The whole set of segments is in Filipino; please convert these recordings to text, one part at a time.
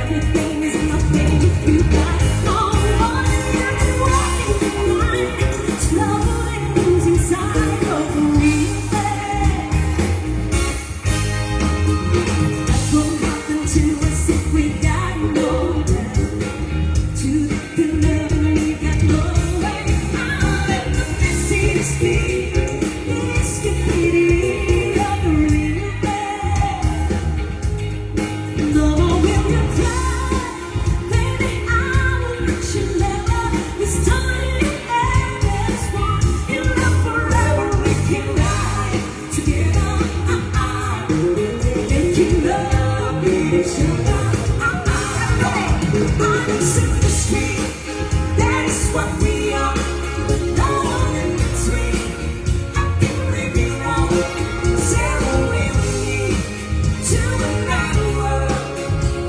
everything is nothing if you got no one. And walking the line, slowly losing sight of the real thing. That's what happened to us if we got no love. Too deep in love and we got no way out. And the messy speed is completely of the real thing. No more will you cry, baby, I will let you never. This time there's one in love forever. We can ride together, making love each other. Honest in the street, that is what we are. No one in between. I can live it wrong. Sail away with me to another world,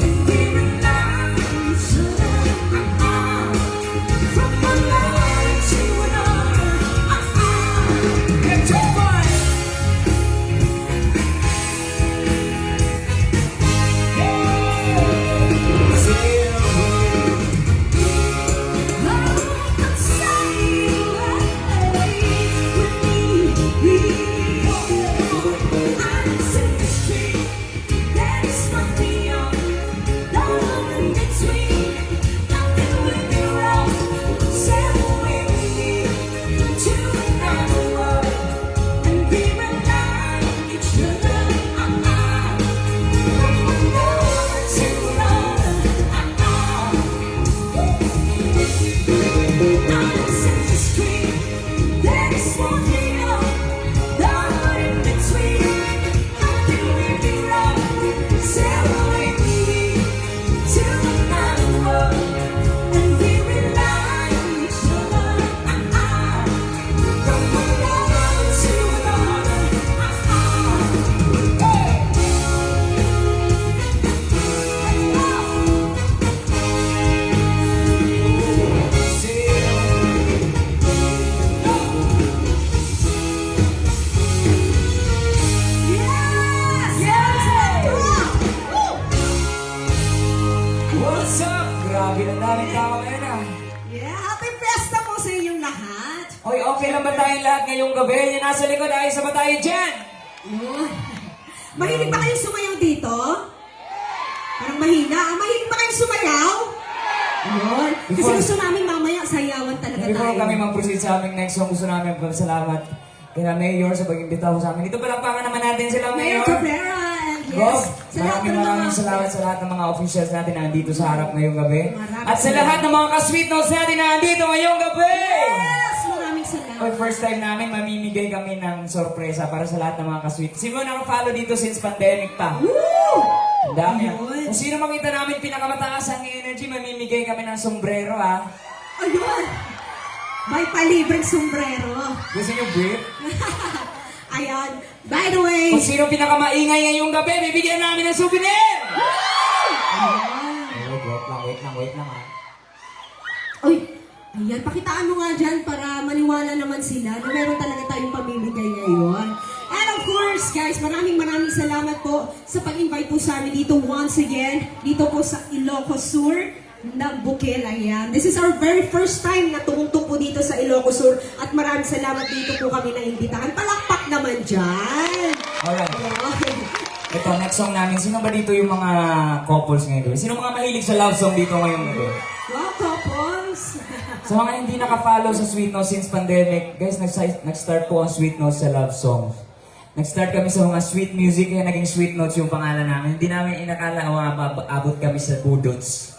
and we rely on each other. From one love to another. Get your fire. What's up? Grabe na daming tao ngayon ah. Yeah, happy fiesta po sa inyong lahat. Hoy, okay lang ba tayong lahat ngayong gabi? Yung nasa likod, ayos na ba tayo dyan? Yun. Mahilig ba kayong sumayaw dito? Parang mahina. Mahilig ba kayong sumayaw? Yun. Kasi Before- gusto namin mamaya sayawan talaga Before tayo. kami mag-proceed sa aming next song, gusto namin salamat kina Mayor sa pag-imbita ko sa amin. Dito palakpakan naman natin sila, Mayor Mayor. Cabrera and Bob, yes, sa lahat ng maraming mga... salamat sa lahat ng mga officials natin na nandito sa harap ngayong gabi. Maraming At sa lahat ng mga ka-sweet notes natin na nandito ngayong gabi. Yes! Maraming salamat. Hoy, first time namin mamimigay kami ng sorpresa para sa lahat ng mga ka-sweet. Sino naka-follow dito since pandemic pa? Woo! Ang dami. Ayun. Kung sino makita namin pinakamataas ang energy, mamimigay kami ng sombrero ha. Ayun! May palibreng sombrero. Gusto niyo brief? Ayan. By the way... Kung sino pinakamaingay ngayong gabi, bibigyan namin ng souvenir! Ayan. Wait lang ha. Uy! Ayan, pakitaan mo nga dyan para maniwala naman sila na meron talaga tayong pamimigay ngayon. And of course, guys, maraming salamat po sa pag-invite po sa amin dito once again, dito po sa Ilocos Sur na Bukil. Ayan. This is our very first time na tumungtong po dito sa Ilocos Sur at maraming salamat dito po kami na imbitahan. Palakpak naman dyan! Alright. Okay. Ito, next song namin. Sino ba dito yung mga couples ngayong gabi? Sino mga mahilig sa love song dito ngayong gabi? Wow, couples! Sa mga hindi naka-follow sa Sweet Notes since pandemic, guys, nag-start po ang Sweet Notes sa love song. Nag-start kami sa mga sweet music, kaya naging Sweet Notes yung pangalan namin. Hindi namin inakala abot kami sa budots.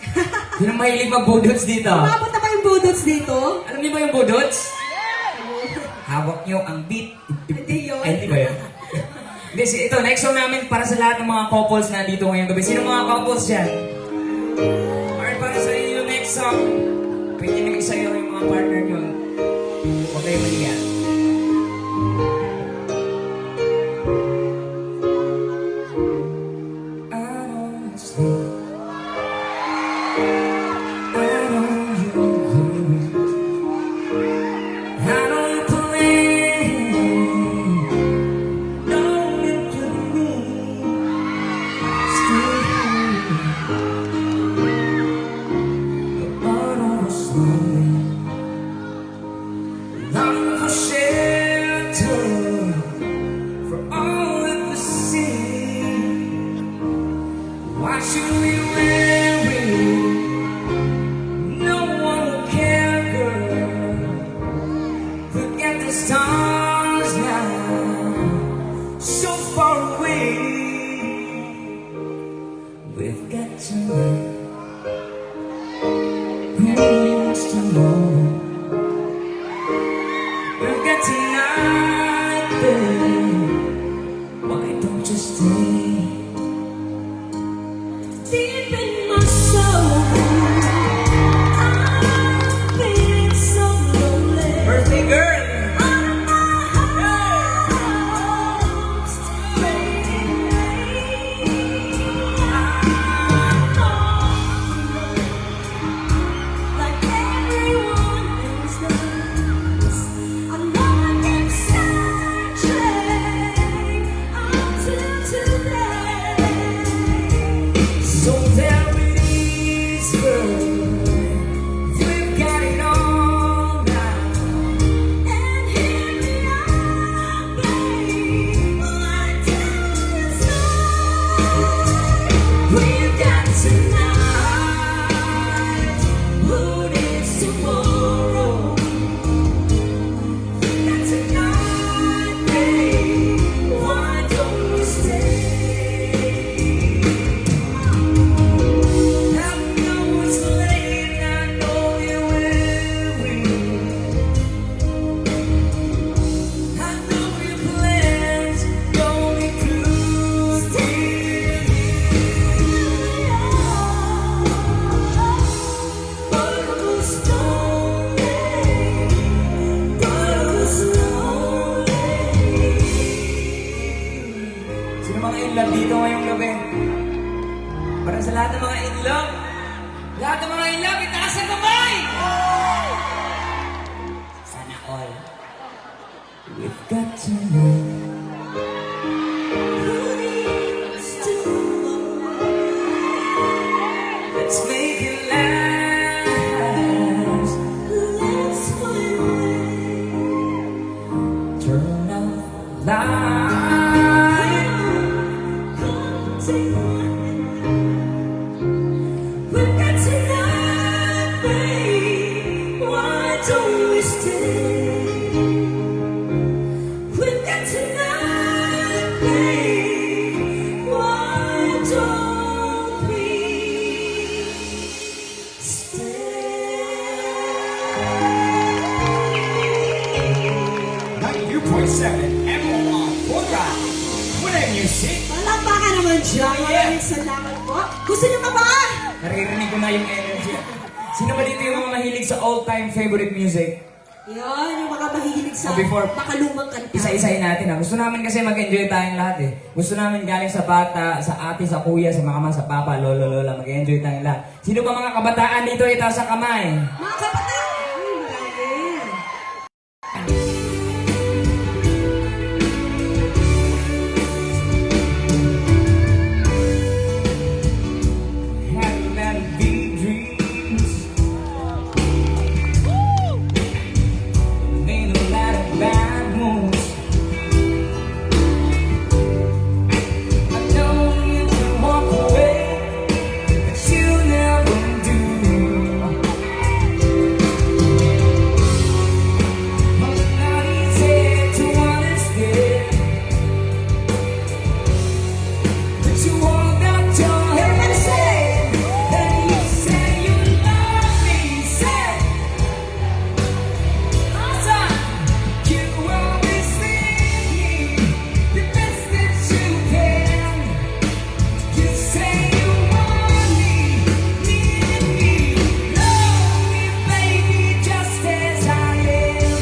Sino mahilig mag-budots dito? Umabot na ba yung budots dito? Alam niyo ba yung budots? Hawak niyo ang beat. Hindi yun. Ay, hindi ba yun? Hindi, ito, next song namin para sa lahat ng mga couples na dito ngayong gabi. Sino mga couples dyan? Alright, para sa inyo yung next song. Pwede nang isayaw yung mga partner nyo. Huwag kayo maniya. Lahat ng mga in love, itaas ang kamay! Sana all. We've got to know Who needs to know? let's make it last. Let's find a way. Turn off the light. Come take my hand. We've got to know, babe. Why don't we stay? We've got to know, babe. Why don't we stay? 92.7 MOR Pura. Muna yung music. Palakpakan naman dyan. Yeah. Maraming salamat po. Gusto niyo pa ba? Naririnig ko na yung energy. Sino ba dito yung mga mahilig sa all-time favorite music? Yan, yung mga mahihilig sa Oh, before- makalumang kanta. Isa-isahin natin ha. Gusto namin kasi mag-enjoy tayong lahat eh. Gusto namin galing sa bata, sa ate, sa kuya, sa mama, sa papa, lolo, lola, mag-enjoy tayong lahat. Sino ba mga kabataan dito? Itaas sa kamay. Mga kapatid! Ay, marami. Having that big dreams. Made a lot of bad moves. I know you can walk away, but you never do. It's not easy to understand, but you walked out your Everybody say it. and you say you love me, say awesome. You always leave me the best that you can. You say you want me, need me, love me, baby, just as I am,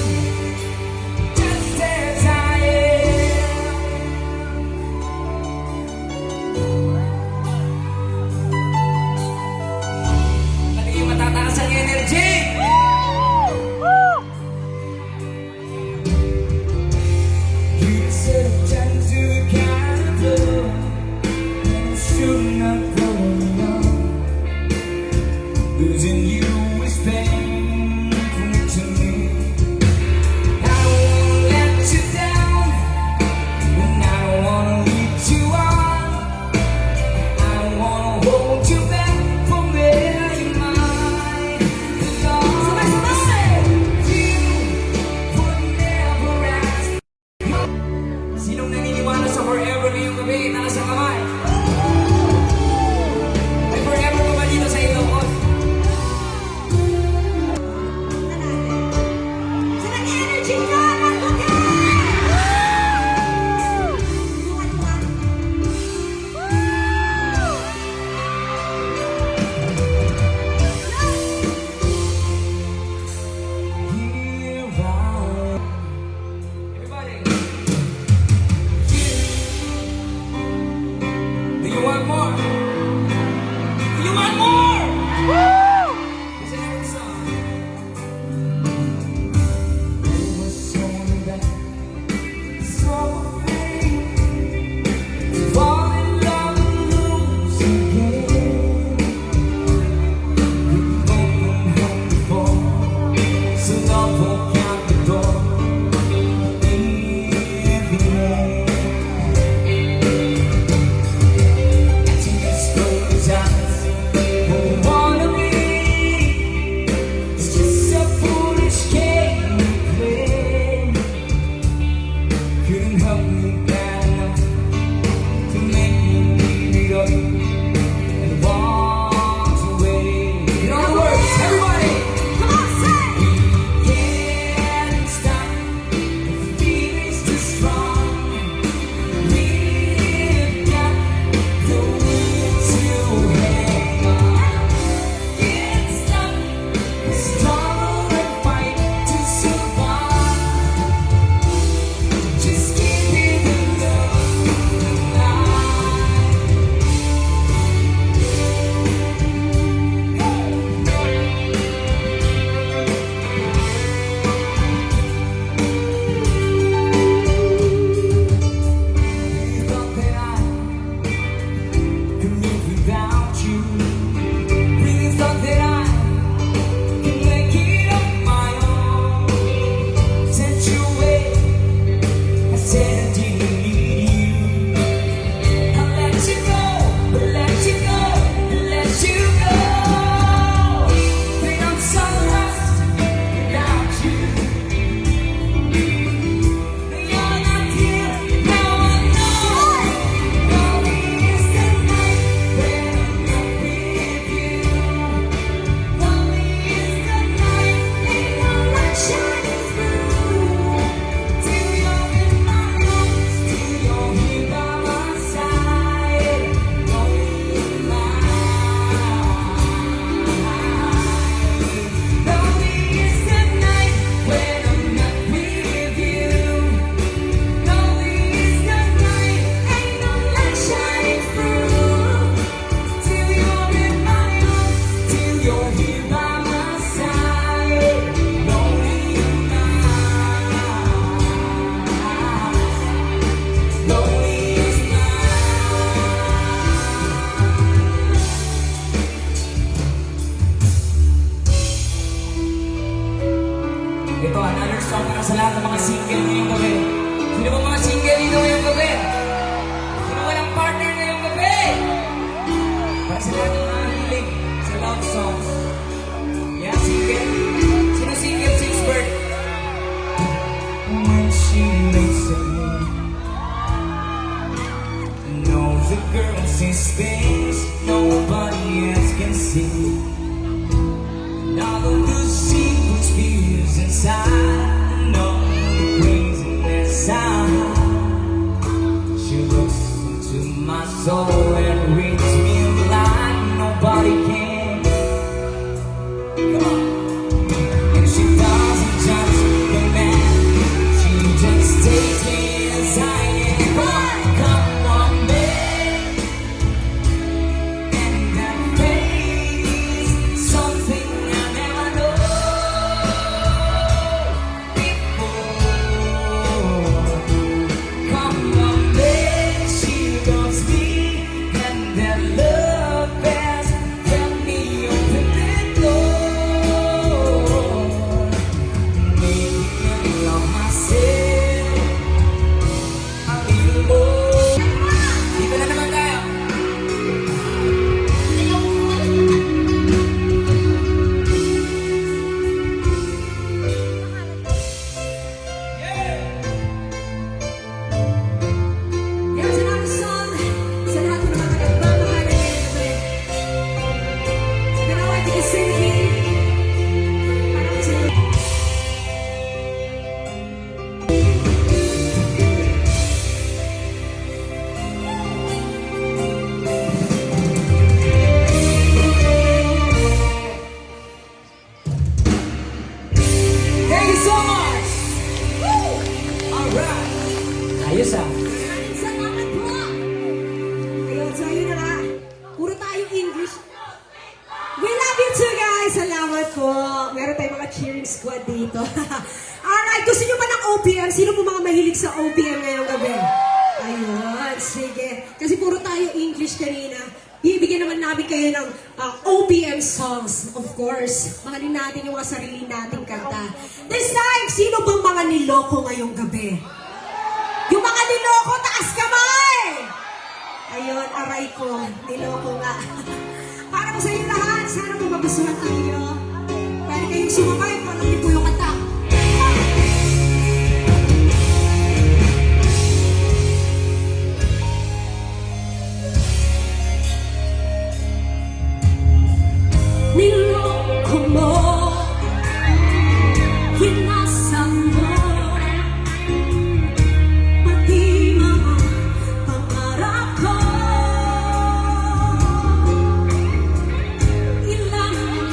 just as I am. Palagi matataas ang energy! You deserve a chance to kind of love, and I'm sure not going on. Losing you is painful to me. I won't let you down, and I don't wanna lead you on. I wanna hold you back from where you might belong. You would never ask. Sinong naniniwala sa forever ngayong gabi? Taas ang kamay. May forever pa ba dito sa Ilocos? song para sa lahat ng mga single ngayong gabi. Sino ba mga single dito ngayong gabi? Sino walang partner ngayong gabi? Para sa lahat ng mga hilig sa love songs. Yeah, single. Sino single? Sings bird. When she looks at me, knows the girl sees things nobody else can see. All of the secret fears inside, and all the craziness I hide. She looks into my soul and reads me like nobody can. Come on. And she doesn't judge the man, she just takes me as I am. Come on, babe. And that face, something I never know before. Come on, babe, she loves me, and that love has helped me open that door. Make me love myself a little more. Dito na naman tayo. Yan sa namin song. Sa lahat ng mga nagmamahal na ngayong gabi. Now I can sing here. Para ko sa'yo. Thank you so much! Woo! Alright! Ayos ah. Maraming salamat po. Ayun, so yun na nga. Puro tayo English. We love you too, guys. Salamat po. Meron tayong mga cheering squad dito. Alright, gusto nyo ba ng OPM? Sino po mga mahilig sa OPM ngayong gabi? Ayun, sige. Kasi puro tayo English kanina. Bibigyan naman namin kayo ng OPM songs, of course. Mahalin natin yung mga sarili nating kanta. This time, sino bang mga niloko ngayong gabi? Yung mga niloko, taas kamay! Ayun, aray ko. Niloko nga. Para po sa inyo lahat, sana po magustuhan kayo. Pwede kayong sumabay kung alam niyo po yung kanta. Niloko mo, hinasang mo, pati mga pangarap ko. Ilang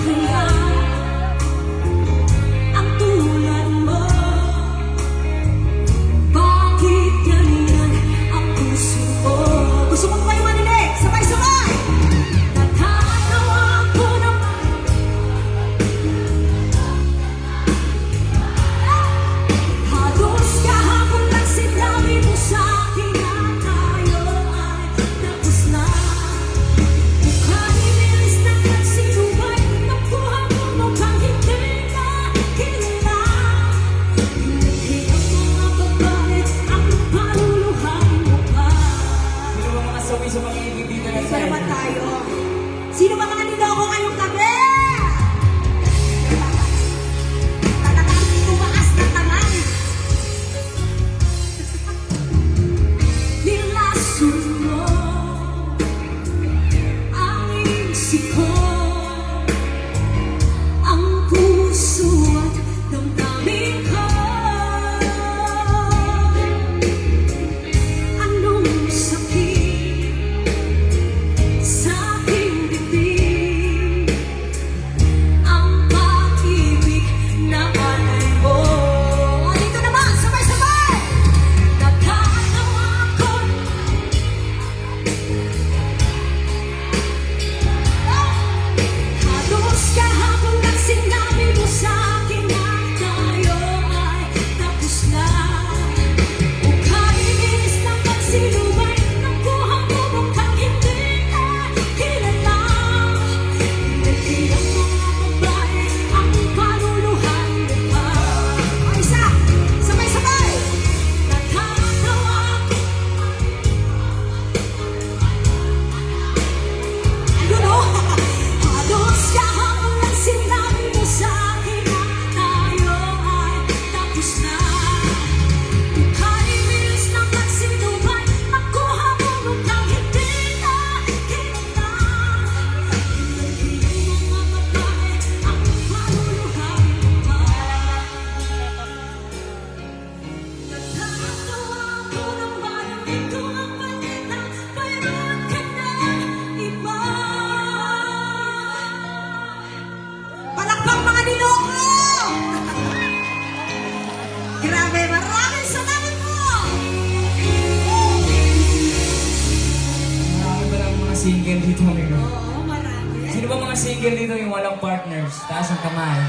single dito yung walang partners? Taas ang kamay.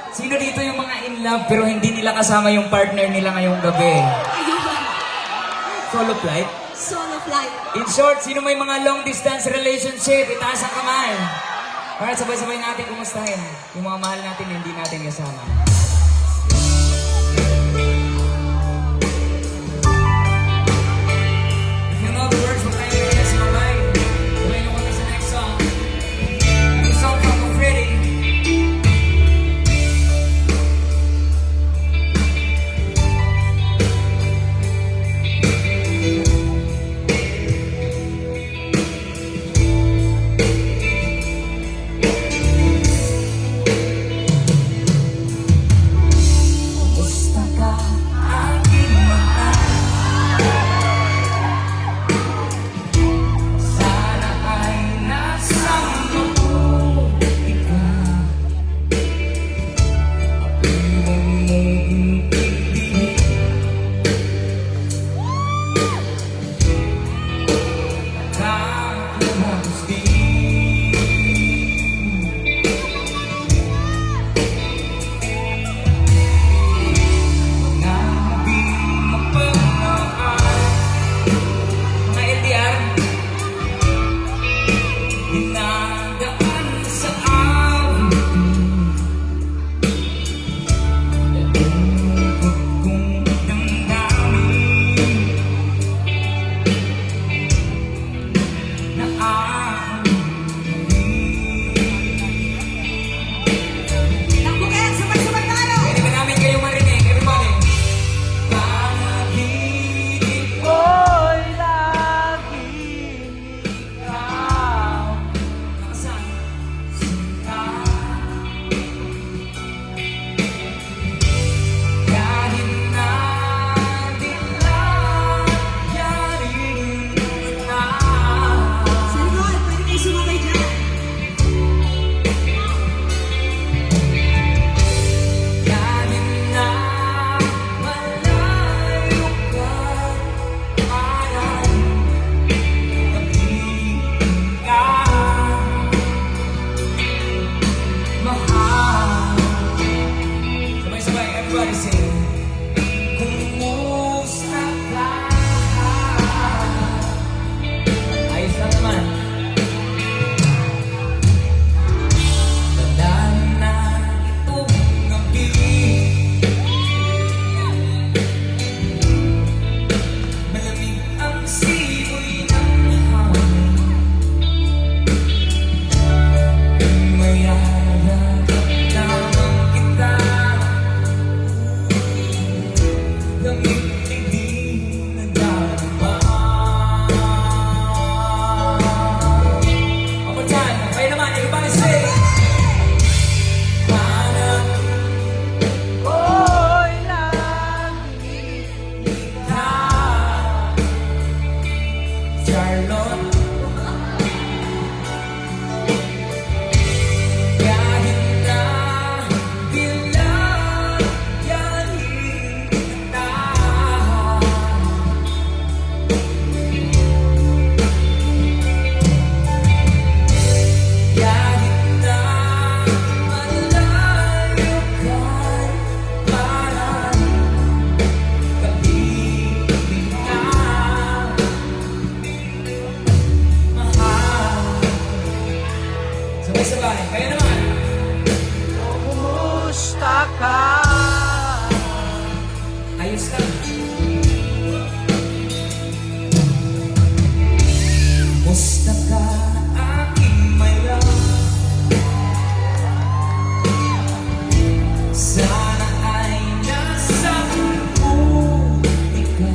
Sino dito yung mga in love pero hindi nila kasama yung partner nila ngayong gabi? Ayun. Solo flight? Solo flight. In short, sino may mga long distance relationship? Itaas ang kamay. Alright, sabay-sabay natin kumustahin yung mga mahal natin na hindi natin kasama. If you know the words, huwag tayo kaya sa kamay. Gawin mo kami sa next song. Yung song from Freddy. Kumusta ka, aking mahal? Sana ay nasa mabuti ka. Ako'y umiintindi. Nakakahapos din. Na di mapagmaan. Mga LDR, dinadaan sa awitin. Nalungkot kong damdamin na Takbo kayo, sabay-sabay tayo. pwede ba namin kayo marinig, everybody? Panaginip ko'y laging ikaw. Nakasan? Sinta. Kahit na dilayarin na. Sa likod, pwede kayo sumabay dyan. Kahit na malayo ka, parang kapiling ka, mahal. Sabay-sabay, everybody sing. Kumusta ka? Ayos lang naman. Tandaan na itong gabi, malamig ang simoy ng hangin. Mayayagap lamang kita, lamig hindi nagdarama. One more time, kayo naman, everybody sing. Hanap ko'y laging ikaw, Charlotte. Kahit na dilayarin na. Kahit na malayo ka, parang kapiling ka, mahal. Sabay-sabay, kayo naman. Kumusta ka? Ayos lang. Kumusta ka, aking my love? Sana ay nasa mabuti ka.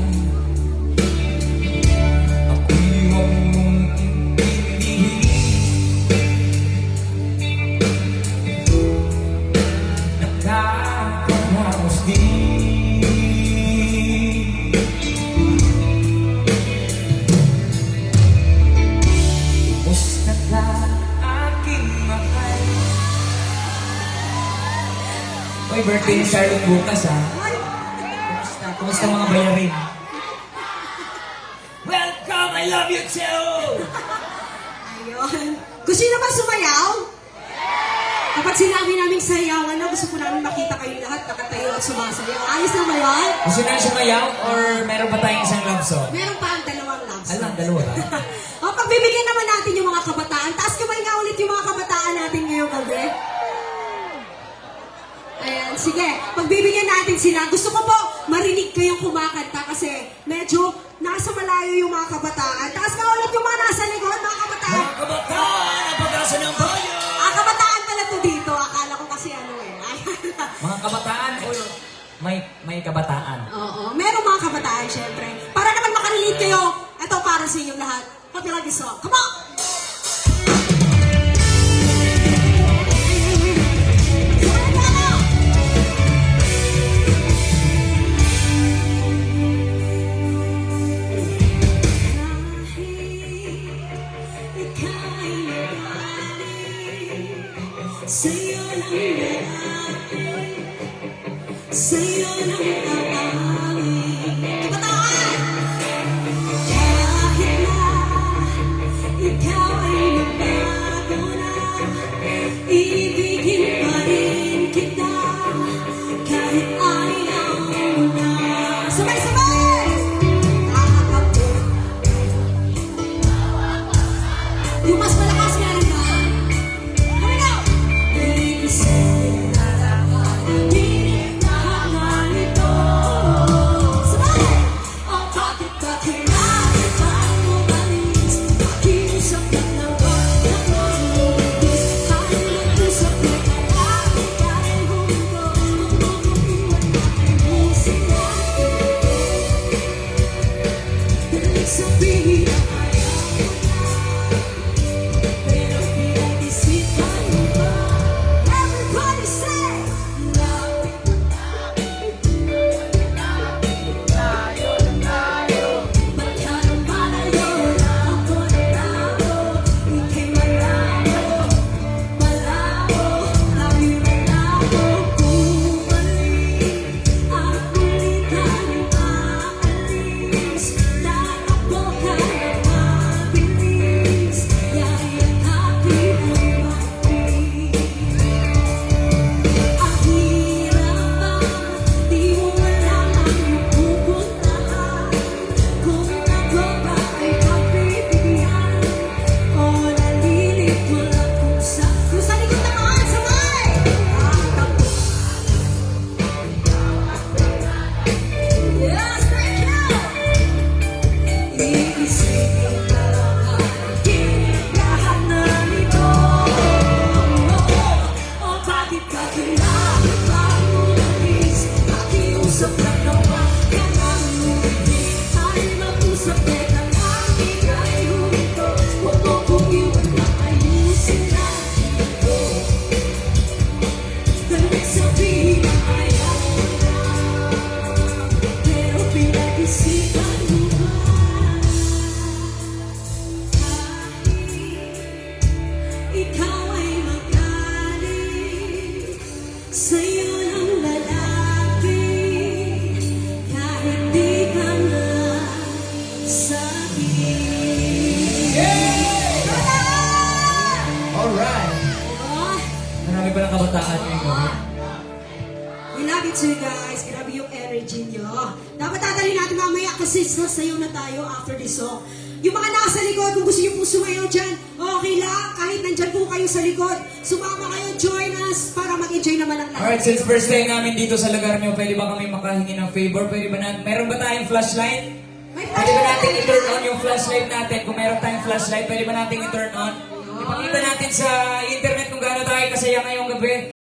Ako'y huwag mong intindihin. Nakakahapos din. Kumusta ka, aking mahal? Uy, birthday ni Charlotte bukas, ha? Kumusta? Kumusta mga bayarin? Welcome! I love you too! Ayun. Gusto niyo naman sumayaw? Kapag sinabi namin sayawan na, gusto ko namin makita kayong lahat nakatayo at sumasayaw. Ayos na ba yun? Gusto na sumayaw or meron pa tayong isang love song? Meron pa ang dalawang love song. Alam, dalawa ba? O, pagbibigyan naman natin yung mga kabataan. Taas kamay nga ulit yung mga kabataan natin ngayong gabi. Ayan, sige. Pagbibigyan natin sila. Gusto ko po marinig kayong kumakanta kasi medyo nasa malayo yung mga kabataan. Taas nga ulit yung mga nasa likod, mga kabataan. Mga kabataan, ang pag-asa ng bayan! Kabataan pala to dito. Akala ko kasi ano eh. Mga kabataan o may kabataan? Oo, meron mga kabataan syempre. Para naman makarelate kayo, ito para sa inyong lahat. Popular this song. Come on! Sa'yo lang lalaki, sa'yo lang aamin. Kabataan! Kahit na ikaw ay nagbago na, ibigin pa rin kita, kahit ayaw mo na. Sabay-sabay! Nakakapot. Yung mas malakas nga rin ba? Here we go! Iisipin na lahat, hindi na ganito. Sabay! Ang bakit mo balis, pakiusap ka na wag na lumubis. Tayo mag-usap na kalaki dahil huminto. Kung iwan na ayusin natin ito. Dahil sabihin na ayaw mo na, pero pinag-isipan mo ba? Everybody say, Magkano malayo lang ako naglaho, ika'y malabo, malabo, lagi malabo. Bumalik at muli ka nang aalis, tatakbo ka na mabilis, yayakapin ang mabilis. Ang hirap ba, di mo alam ang pupuntahan, kung ako ba ay pagbibigyan, o nalilito lang kung sa likod naman, sabay! Tatakbo. Yes, thank you! Iisipin na lang hanaginip lahat na nito. O bakit ka kailangan bang umalis? Pakiusap lang naman ka nang lumibig. Tayo mag-usap, teka lang, ika'y huminto. Huwag mo kong iwan na ayusin natin ito. Dahil sabihin na ayaw mo na, pero pinag-isipan mo ba? Ikaw ay magaling, sa'yo lang lalaki, kahit di ka na sa'kin. Alright! Oh, Marami palang kabataan ngayon. we love you too, guys. Grabe yung energy nyo. Dapat tatalin natin mamaya kasi sasayaw na tayo after this song. Yung mga nasa likod, kung gusto nyo po sumayaw dyan, okay lang. Kahit nandyan po kayo sa likod, sumama kayo, join us para mag-enjoy naman ang lahat. Alright, since first day namin dito sa lugar nyo, pwede ba kami makahingi ng favor? Pwede ba meron ba tayong flashlight? May Pwede ba natin flashlight i-turn tayo. on yung flashlight natin? Kung meron tayong flashlight, pwede ba natin i-turn on? Ipakita natin sa internet kung gaano tayo kasaya ngayong gabi.